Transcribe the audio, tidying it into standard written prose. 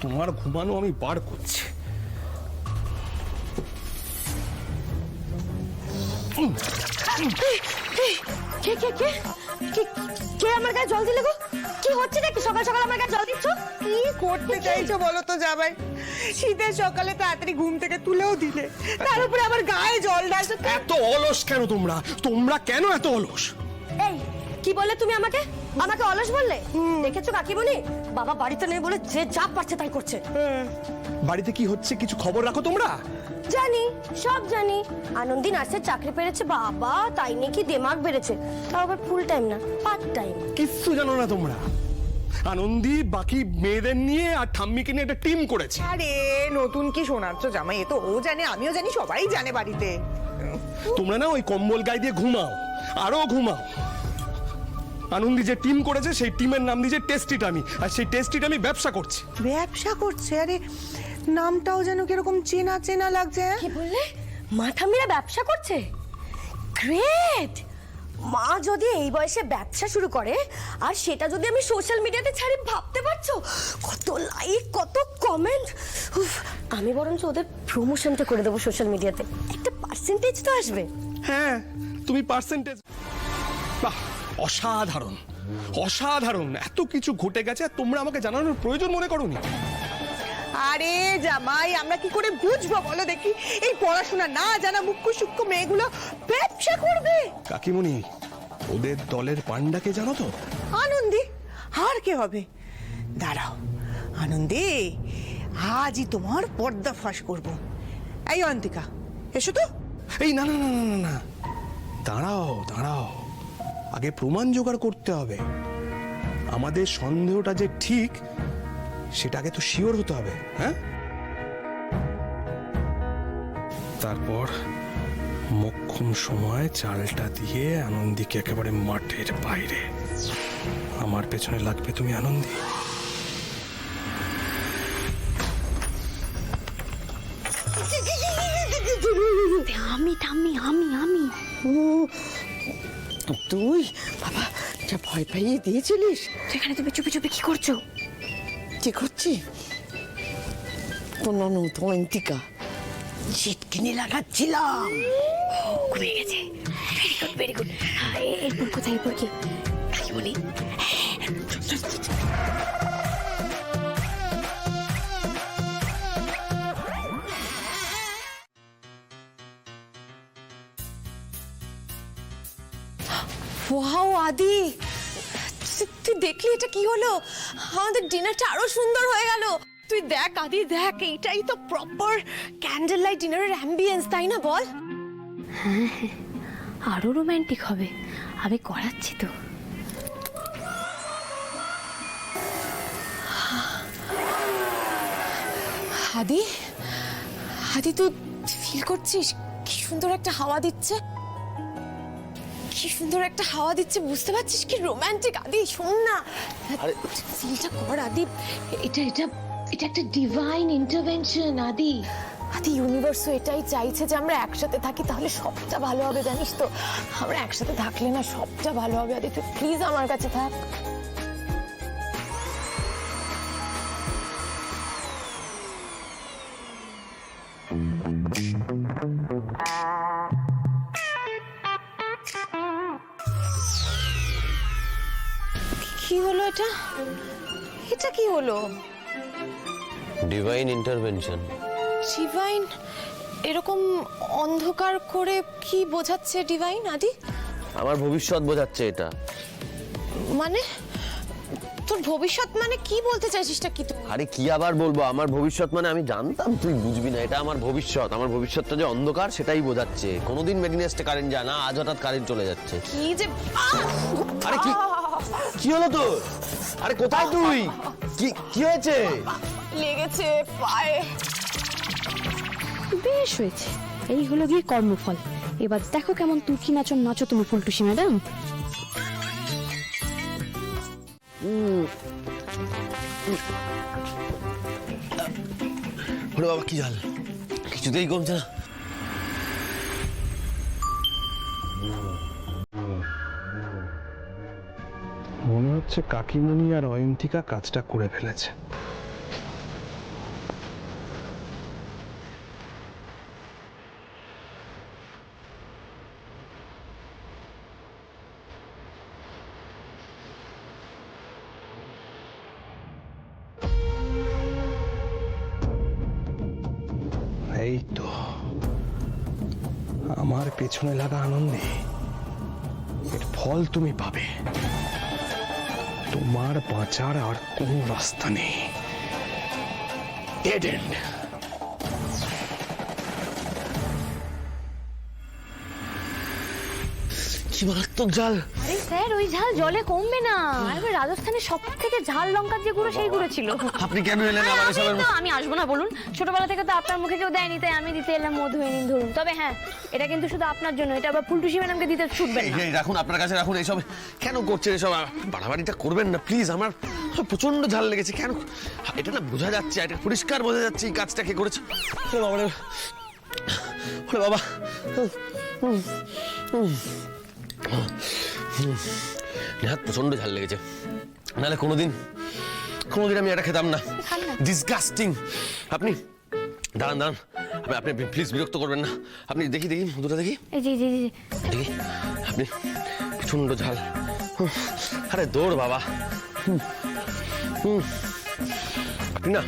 তোমার ঘুমানো আমি বার করছি। কে কে কে কে কে আমার গায়ে জল দিলে গো? কি হচ্ছে নাকি সকাল সকাল আমার গায়ে জল দিচ্ছ? কি করতে চাইছো বলো তো জামাই? শীতের সকালে তাড়াতাড়ি ঘুম থেকে তুলেও দিলে, তার উপরে আবার গায়ে জল ঢালছো। এত অলস কেন তোমরা? তোমরা কেন এত অলস? এই কি বললে তুমি আমাকে? আমাকে অলস বললে? দেখেছো কাকিমণি, বাবা বাড়িতে নেই বলে যে যা পারছে তাই করছে। বাড়িতে কি হচ্ছে কিছু খবর রাখো তোমরা? জানি, সব জানি। আনন্দী নার্সের চাকরি পেয়েছে বাবা, তাই নাকি দেমাগ বেড়েছে। তাও আবার ফুল টাইম না, পার্ট টাইম। কিচ্ছু জানো না তোমরা। আনন্দী বাকি মেয়েদের নিয়ে আর ঠাম্মিকে নিয়ে একটা টিম করেছে। আরে নতুন কি শোনাচ্ছ জামাই? এ তো ও জানে, আমিও জানি, সবাই জানে বাড়িতে। তোমরা না ওই কম্বল গায়ে দিয়ে ঘুমাও, আরো ঘুমাও। আনন্দী যে টিম করেছে সেই টিমের নাম দিয়েছে টেস্টি টামি, আর সেই টেস্টি টামি ব্যবসা করছে। ব্যবসা করছে? আরে নামটাও যেন কিরকম চেনা চেনা লাগছে। কি বললে? মা ঠাম্মিরা ব্যবসা করছে? গ্রেট! মা যদি এই বয়সে ব্যবসা শুরু করে আর সেটা যদি আমি সোশ্যাল মিডিয়াতে ছাড়ি, ভাবতে পারছো কত লাইক, কত কমেন্ট। আমি বরঞ্চ ওদের প্রমোশনটা করে দেবো সোশ্যাল মিডিয়াতে, একটা পার্সেন্টেজ তো আসবে। হ্যাঁ, তুমি পার্সেন্টেজ। বাহ, অসাধারণ অসাধারণ। এত কিছু ঘটে গেছে আর তোমরা আমাকে জানানোর প্রয়োজন মনে করোনি। আরে জামাই, আমরা কি করে বুঝবো বলো দেখি? এই পড়াশোনা না জানা মুখ্য সূক্ষ্ম মেয়েগুলো ব্যবসা করবে? কাকিমণি, ওদের দলের পান্ডাকে জানো তো? আনন্দী। আর কে হবে? দাঁড়াও আনন্দী, আজই তোমার পর্দা ফাঁস করবো। এই অন্তিকা, এসো তো। এই না না না না না না, দাঁড়াও দাঁড়াও, আগে প্রমাণ জোগাড় করতে হবে। আমাদের সন্দেহটা যে ঠিক সেটা আগে তো শিওর হতে হবে। হ্যাঁ, তারপর মোক্ষম সময় চালটা দিয়ে আনন্দীকে একেবারে মাঠের বাইরে। আমার পেছনে লাগবে তুমি আনন্দী। আমি ঠাম্মি, আমি আমি তুই বাবা যা ভয় পাইয়ে দিয়েছিলিস। এখানে তুমি চুপি চুপি কি করছো? কি করছি? তোর ননদ অন্তিকা চিটকিনি লাগাচ্ছিলাম। ঘুমিয়ে গেছে। Very good very good. এরপর কোথায়, এরপর কি? কি বলি? ওয়াও আদি, তুই দেখলি এটা কি হলো? আমাদের ডিনারটা আরো সুন্দর হয়ে গেল। তুই দেখ আদি, দেখ, এইটাই তো প্রপার ক্যান্ডেল লাইট ডিনারের অ্যাম্বিয়েন্স, তাই না বল? হ্যাঁ হ্যাঁ, আরো রোমান্টিক হবে। আমি করাচ্ছি তো। আদি, আদি তুই ফিল করছিস কি সুন্দর একটা হাওয়া দিচ্ছে? কি সুন্দর একটা হাওয়া দিচ্ছে, বুঝতে পারছিস কি রোমান্টিক? আদি শোন না, আরে ফিলটা কর আদি। এটা এটা এটা একটা ডিভাইন ইন্টারভেনশন আদি। আদি ইউনিভার্সও এটাই চাইছে যে আমরা একসাথে থাকি, তাহলে সবটা ভালো হবে, জানিস তো? আমরা একসাথে থাকলে না সবটা ভালো হবে। আদি তুই প্লিজ আমার কাছে থাক। কি হলো এটা? এটা কি হলো? Divine intervention. ডিভাইন এরকম অন্ধকার করে কি বোঝাচ্ছে ডিভাইন আদি? আমার ভবিষ্যৎ বোঝাচ্ছে এটা। মানে তোর ভবিষ্যৎ মানে কি বলতে চাইছিসটা কি তুই? আরে কি আবার বলবো, আমার ভবিষ্যৎ মানে আমি জানতাম তুই বুঝবি না, এটা আমার ভবিষ্যৎ। আমার ভবিষ্যৎটা যে অন্ধকার সেটাই বোঝাচ্ছে। কোনোদিন মেডিনেসটে কারেন্ট যায় না, আজ হঠাৎ কারেন্ট চলে যাচ্ছে। কি যে আরে কি কি হলো তোর? আরে কোথায় তুই? কি কি হয়েছে? লেগেছে পায়ে। বেশ হয়েছে, এই হলো গিয়ে কর্মফল। এবার দেখো কেমন তুর্কি নাচো নাচো তুমি ফুলটুসি ম্যাডাম। ওরে বাবা কি জাল, কিছুতেই কমছে না। মনে হচ্ছে কাকিমণি আর অয়ন্তিকা কাজটা করে ফেলেছে। এই তো আমার পেছনে লাগা আনন্দে এর ফল তুমি পাবে। তোমার বাঁচার আর কোনো রাস্তা নেই। Dead and. কি মারাত্মক জাল! আরে স্যার ওই ঝাল জলে কমবে না। আরে রাজস্থানের সব থেকে ঝাল লঙ্কার যে গুঁড়ো সেই গুঁড়ো ছিল। আপনি কেন এলেন আমার এসবের মধ্যে? আমি আসবো না বলুন, ছোটবেলা থেকে তো আপনার মুখে কেউ দেয়নি, তাই আমি দিতে এলাম মধু এনে ধরুন। তবে হ্যাঁ, এটা কিন্তু শুধু আপনার জন্য, এটা আবার ফুলটুসি ম্যাডামকে দিতে ছুটবেন না। এই রাখুন, আপনার কাছে রাখুন। এইসব কেন করছেন? এসব বাড়াবাড়িটা করবেন না প্লিজ। আমার প্রচন্ড ঝাল লেগেছে। কেন? এটা না বোঝা যাচ্ছে, এটা পরিষ্কার বোঝা যাচ্ছে এই কাজটা কে করেছে। ওরে বাবা রে, ওরে বাবা। নেহাত প্রচন্ড ঝাল লেগেছে, নাহলে কোনোদিন আমি এটা খেতাম না। ডিসগাস্টিং। আপনি দাঁড়ান দাঁড়ান, আপনি প্লিজ বিরক্ত করবেন না। আপনি দেখি মধুটা দেখি এই জি জি জি দেখি। আপনি প্রচন্ড ঝাল। আরে দৌড় বাবা। আপনি না